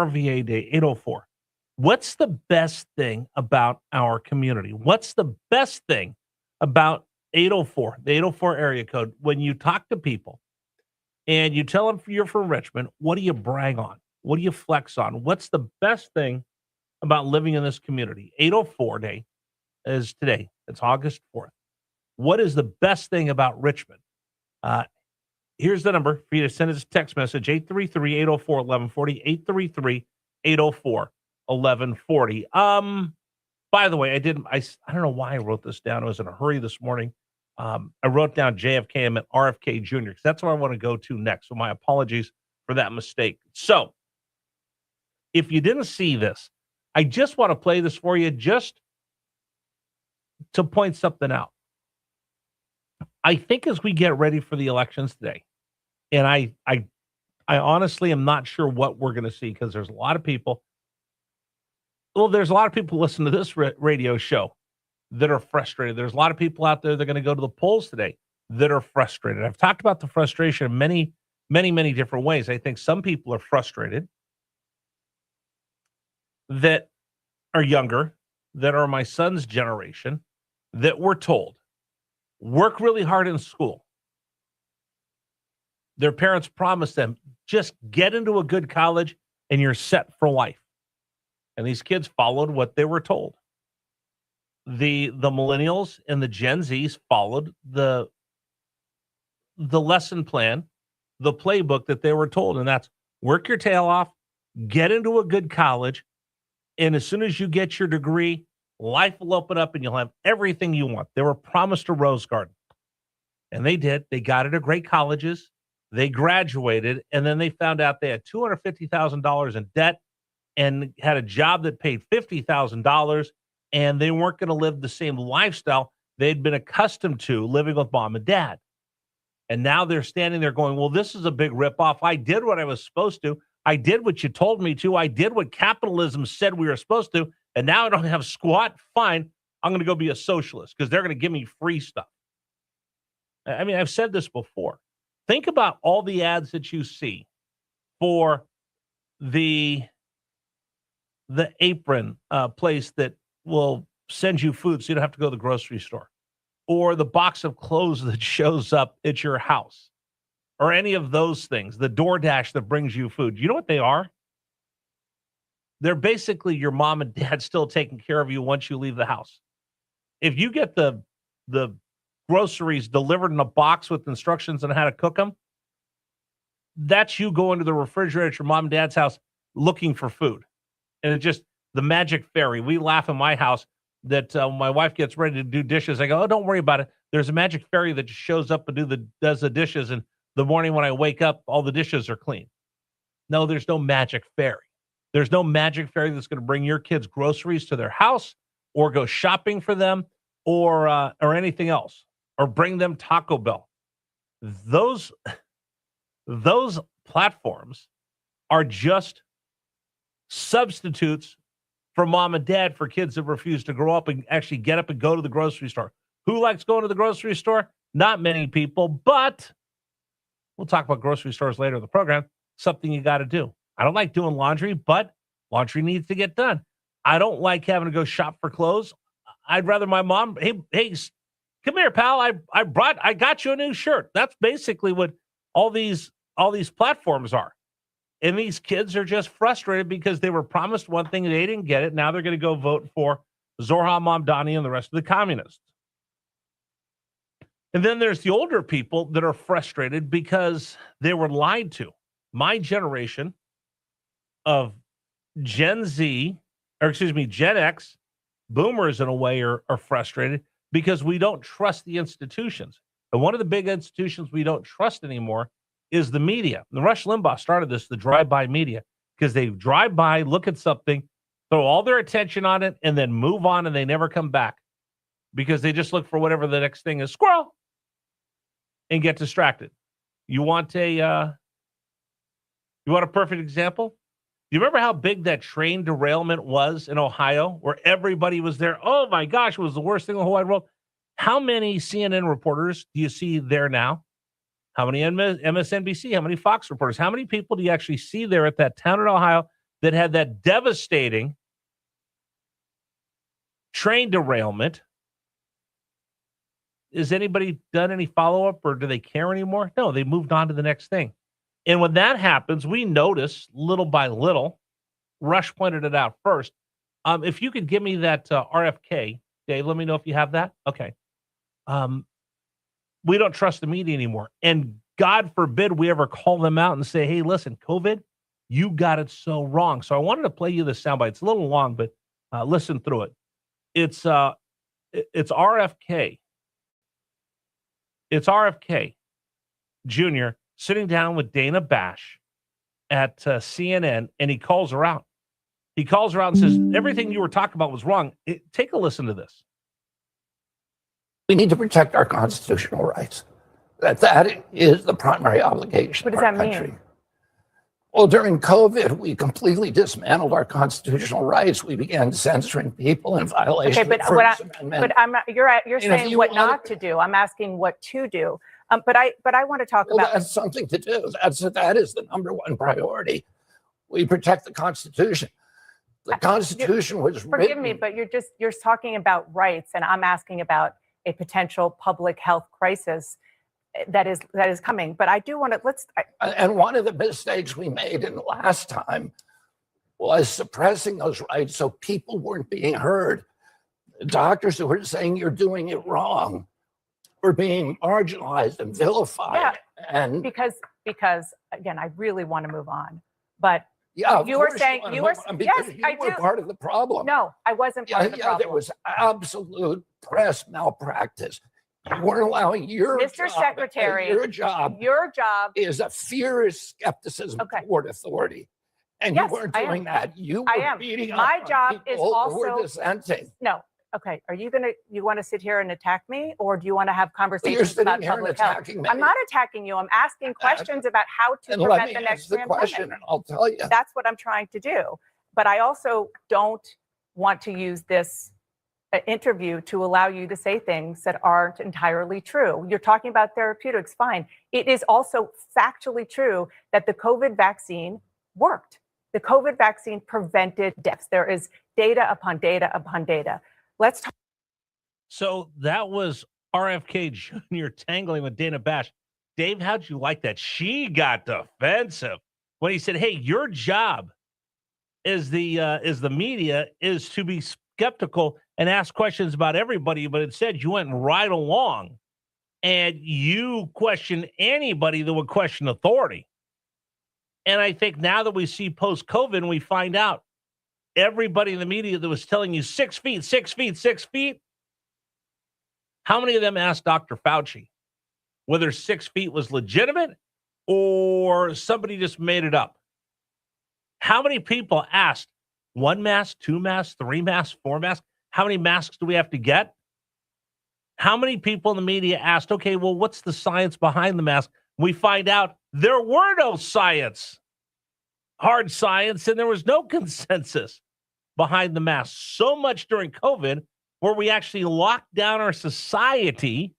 RVA Day, 804. What's the best thing about our community? What's the best thing about 804, the 804 area code? When you talk to people and you tell them you're from Richmond, what do you brag on? What do you flex on? What's the best thing about living in this community? 804 Day is today. It's August 4th. What is the best thing about Richmond? Here's the number for you to send us a text message, 833-804-1140, 833-804-1140. By the way, I don't know why I wrote this down. I was in a hurry this morning. I wrote down JFK. I meant RFK Jr. because that's where I want to go to next. So my apologies for that mistake. So if you didn't see this, I just want to play this for you just to point something out. I think as we get ready for the elections today, and I honestly am not sure what we're going to see because there's a lot of people. Well, there's a lot of people listening to this radio show that are frustrated. There's a lot of people out there that are going to go to the polls today that are frustrated. I've talked about the frustration in many, many, many different ways. I think some people are frustrated that are younger, that are my son's generation, that were told, work really hard in school. Their parents promised them, just get into a good college and you're set for life. And these kids followed what they were told. The millennials and the Gen Zs followed the lesson plan, the playbook that they were told. And that's work your tail off, get into a good college. And as soon as you get your degree, life will open up and you'll have everything you want. They were promised a rose garden. And they did. They got into great colleges. They graduated. And then they found out they had $250,000 in debt and had a job that paid $50,000. And they weren't going to live the same lifestyle they'd been accustomed to living with mom and dad. And now they're standing there going, well, this is a big ripoff. I did what I was supposed to. I did what you told me to. I did what capitalism said we were supposed to. And now I don't have squat. Fine. I'm going to go be a socialist because they're going to give me free stuff. I mean, I've said this before. Think about all the ads that you see for the apron place that will send you food so you don't have to go to the grocery store, or the box of clothes that shows up at your house, or any of those things, the DoorDash that brings you food. You know what they are? They're basically your mom and dad still taking care of you once you leave the house. If you get the groceries delivered in a box with instructions on how to cook them, that's you going to the refrigerator at your mom and dad's house looking for food. And it's just the magic fairy. We laugh in my house that when my wife gets ready to do dishes, I go, oh, don't worry about it. There's a magic fairy that just shows up and does the dishes. And the morning when I wake up, all the dishes are clean. No, there's no magic fairy. There's no magic fairy that's going to bring your kids groceries to their house or go shopping for them or anything else, or bring them Taco Bell. Those platforms are just substitutes for mom and dad for kids that refuse to grow up and actually get up and go to the grocery store. Who likes going to the grocery store? Not many people, but we'll talk about grocery stores later in the program. Something you got to do. I don't like doing laundry, but laundry needs to get done. I don't like having to go shop for clothes. I'd rather my mom, hey, come here, pal. I got you a new shirt. That's basically what all these platforms are. And these kids are just frustrated because they were promised one thing and they didn't get it. Now they're going to go vote for Zohran Mamdani and the rest of the communists. And then there's the older people that are frustrated because they were lied to. My generation of Gen X, boomers in a way are frustrated because we don't trust the institutions. And one of the big institutions we don't trust anymore is the media. And Rush Limbaugh started this, the drive-by media, because they drive by, look at something, throw all their attention on it, and then move on, and they never come back because they just look for whatever the next thing is, squirrel, and get distracted. You want a perfect example? Do you remember how big that train derailment was in Ohio, where everybody was there? Oh my gosh, it was the worst thing in the whole wide world. How many CNN reporters do you see there now? How many MSNBC? How many Fox reporters? How many people do you actually see there at that town in Ohio that had that devastating train derailment. Has anybody done any follow-up, or do they care anymore? No, they moved on to the next thing. And when that happens, we notice little by little. Rush pointed it out first. If you could give me that RFK, Dave, let me know if you have that. Okay. We don't trust the media anymore. And God forbid we ever call them out and say, hey, listen, COVID, you got it so wrong. So I wanted to play you this soundbite. It's a little long, but listen through it. It's RFK. It's RFK Jr. sitting down with Dana Bash at CNN, and he calls her out. He calls her out and says, everything you were talking about was wrong. Take a listen to this. We need to protect our constitutional rights. That is the primary obligation What of does our that country. mean? Well, during COVID, we completely dismantled our constitutional rights. We began censoring people in violation Okay, of the First Amendment. but I'm not, you're And if saying you what wanna- not to do. I'm asking what to do. But I want to talk Well, about. that's something to do. That is the number one priority. We protect the Constitution. The Constitution was Forgive written. me, but you're talking about rights, and I'm asking about a potential public health crisis that is coming. But I do want to And one of the mistakes we made in the last time was suppressing those rights so people weren't being heard. Doctors who were saying you're doing it wrong were being marginalized and vilified. Yeah, and because again, I really want to move on. But yeah, of you were course saying wanna you move were on because yes, you I were do. part of the problem. No, I wasn't part of the problem. There was absolute press malpractice. You weren't allowing Mr. Secretary, your job is a fierce skepticism toward authority. And Yes, you weren't I am. doing that. You I were am. beating My up job on is people who also were dissenting. No. Okay. You want to sit here and attack me, or do you want to have Well, you're conversations sitting about here and public health? attacking me. I'm not attacking you. I'm asking questions about how to And let prevent me the ask next the pandemic. question, and I'll tell you. That's what I'm trying to do. But I also don't want to use this interview to allow you to say things that aren't entirely true. You're talking about therapeutics, fine. It is also factually true that the COVID vaccine worked. The COVID vaccine prevented deaths. There is data upon data upon data. Let's talk. So that was RFK Jr. tangling with Dana Bash. Dave, how'd you like that? She got defensive when he said, hey, your job as the media is to be skeptical and ask questions about everybody, but instead you went right along and you questioned anybody that would question authority. And I think now that we see post-COVID, we find out everybody in the media that was telling you 6 feet, 6 feet, 6 feet, how many of them asked Dr. Fauci whether 6 feet was legitimate or somebody just made it up? How many people asked 1 mask, 2 masks, 3 masks, 4 masks? How many masks do we have to get? How many people in the media asked, okay, well, what's the science behind the mask? We find out there were no science, hard science, and there was no consensus behind the mask. So much during COVID where we actually locked down our society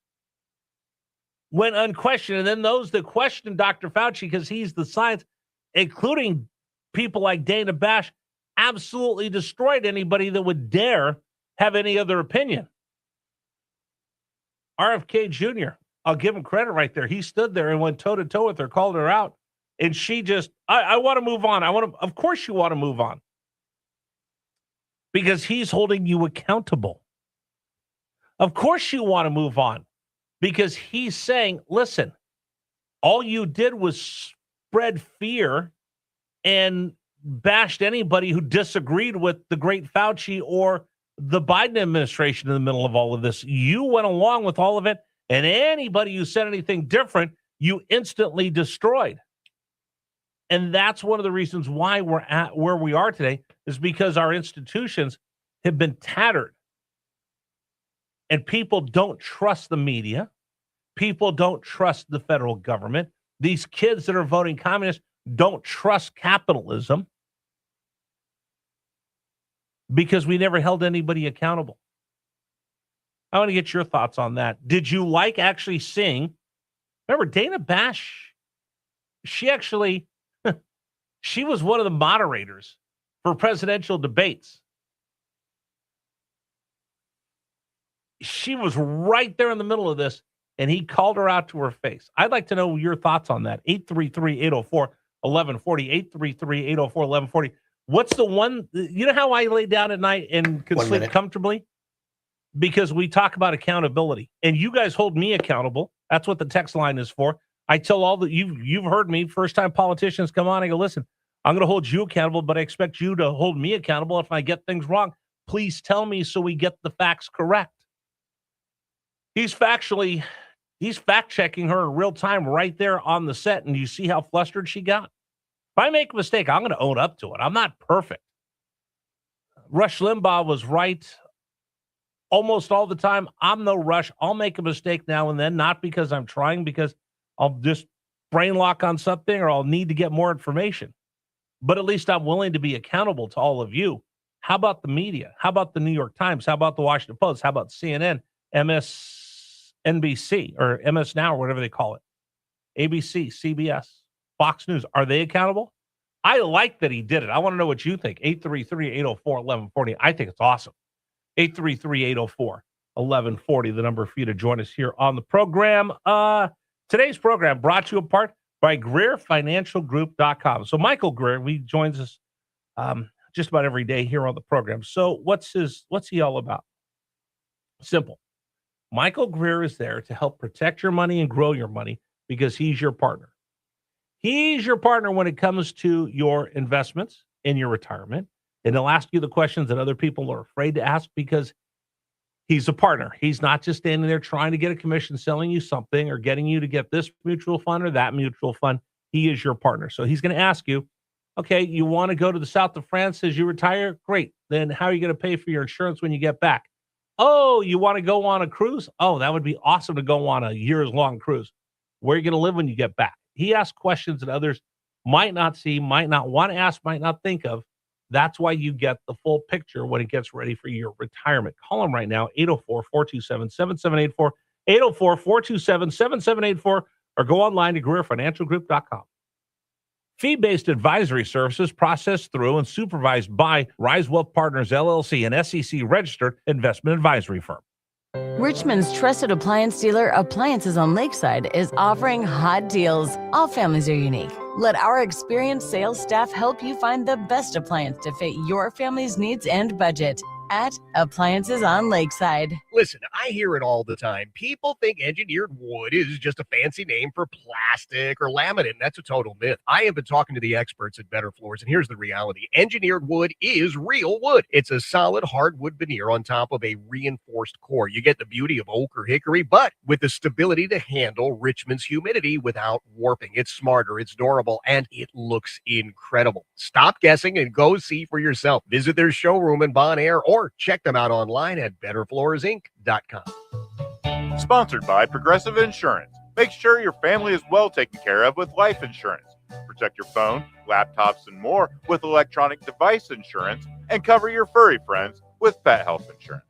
went unquestioned. And then those that questioned Dr. Fauci because he's the science, including people like Dana Bash, absolutely destroyed anybody that would dare have any other opinion. RFK Jr., I'll give him credit right there. He stood there and went toe-to-toe with her, called her out. And she just, I want to move on. Of course you want to move on. Because he's holding you accountable. Of course you want to move on. Because he's saying, listen, all you did was spread fear and bashed anybody who disagreed with the great Fauci or the Biden administration in the middle of all of this. You went along with all of it, and anybody who said anything different, you instantly destroyed. And that's one of the reasons why we're at where we are today, is because our institutions have been tattered. And people don't trust the media. People don't trust the federal government. These kids that are voting communist don't trust capitalism because we never held anybody accountable. I want to get your thoughts on that. Did you like actually seeing, remember Dana Bash, she actually, she was one of the moderators for presidential debates. She was right there in the middle of this, and he called her out to her face. I'd like to know your thoughts on that. 833-804-1140, 833-804-1140. What's the one, you know how I lay down at night and can sleep comfortably? Because we talk about accountability, and you guys hold me accountable. That's what the text line is for. I tell all that you've heard me. First time politicians come on, I go, listen, I'm going to hold you accountable, but I expect you to hold me accountable. If I get things wrong, please tell me so we get the facts correct. He's fact-checking her in real time right there on the set, and you see how flustered she got? If I make a mistake, I'm going to own up to it. I'm not perfect. Rush Limbaugh was right almost all the time. I'm no Rush. I'll make a mistake now and then, not because I'm trying, because I'll just brain lock on something or I'll need to get more information. But at least I'm willing to be accountable to all of you. How about the media? How about the New York Times? How about the Washington Post? How about CNN, MSNBC, or MS Now, or whatever they call it? ABC, CBS, Fox News. Are they accountable? I like that he did it. I want to know what you think. 833-804-1140. I think it's awesome. 833-804-1140, the number for you to join us here on the program. Today's program brought to you in part by GreerFinancialGroup.com. So Michael Greer, he joins us just about every day here on the program. So what's he all about? Simple. Michael Greer is there to help protect your money and grow your money because he's your partner. He's your partner when it comes to your investments in your retirement. And he'll ask you the questions that other people are afraid to ask because he's a partner. He's not just standing there trying to get a commission, selling you something or getting you to get this mutual fund or that mutual fund. He is your partner. So he's going to ask you, okay, you want to go to the south of France as you retire? Great. Then how are you going to pay for your insurance when you get back? Oh, you want to go on a cruise? Oh, that would be awesome to go on a years-long cruise. Where are you going to live when you get back? He asks questions that others might not see, might not want to ask, might not think of. That's why you get the full picture when it gets ready for your retirement. Call him right now, 804-427-7784, 804-427-7784, or go online to GreerFinancialGroup.com. Fee-based advisory services processed through and supervised by Rise Wealth Partners, LLC, an SEC-registered investment advisory firm. Richmond's trusted appliance dealer, Appliances on Lakeside, is offering hot deals. All families are unique. Let our experienced sales staff help you find the best appliance to fit your family's needs and budget at Appliances on Lakeside. Listen, I hear it all the time. People think engineered wood is just a fancy name for plastic or laminate, and that's a total myth. I have been talking to the experts at Better Floors, and here's the reality. Engineered wood is real wood. It's a solid hardwood veneer on top of a reinforced core. You get the beauty of oak or hickory, but with the stability to handle Richmond's humidity without warping. It's smarter, it's durable, and it looks incredible. Stop guessing and go see for yourself. Visit their showroom in Bon Air or check them out online at betterfloorsinc.com. Sponsored by Progressive Insurance. Make sure your family is well taken care of with life insurance. Protect your phone, laptops, and more with electronic device insurance, and cover your furry friends with pet health insurance.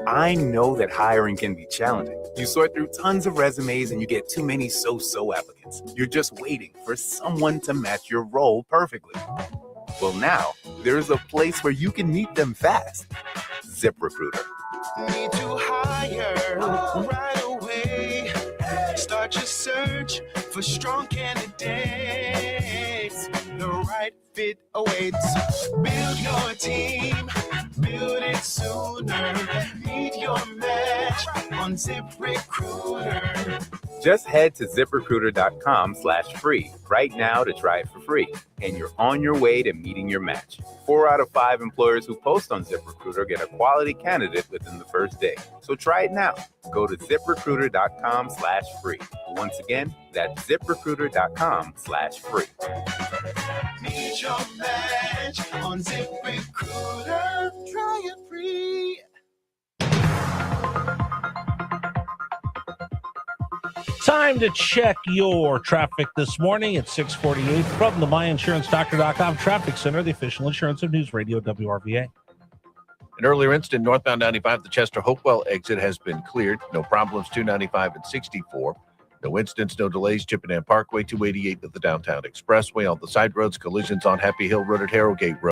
I know that hiring can be challenging. You sort through tons of resumes and you get too many so-so applicants. You're just waiting for someone to match your role perfectly. Well, now there's a place where you can meet them fast. ZipRecruiter. Need to hire right away. Start your search for strong candidates. The right fit awaits. Build your team. Build it sooner. Meet your match on ZipRecruiter. Just head to ZipRecruiter.com/free right now to try it for free. And you're on your way to meeting your match. 4 out of 5 employers who post on ZipRecruiter get a quality candidate within the first day. So try it now. Go to ZipRecruiter.com/free. Once again, that's ZipRecruiter.com/free. Meet your match on ZipRecruiter. Try it free. Time to check your traffic this morning at 6:48 from the MyInsuranceDoctor.com Traffic Center, the official insurance of News Radio WRVA. An earlier incident northbound 95, the Chester Hopewell exit has been cleared. No problems, 295 and 64. No incidents, no delays. Chippenham Parkway, 288 at the Downtown Expressway. On the side roads, collisions on Happy Hill Road at Harrogate Road.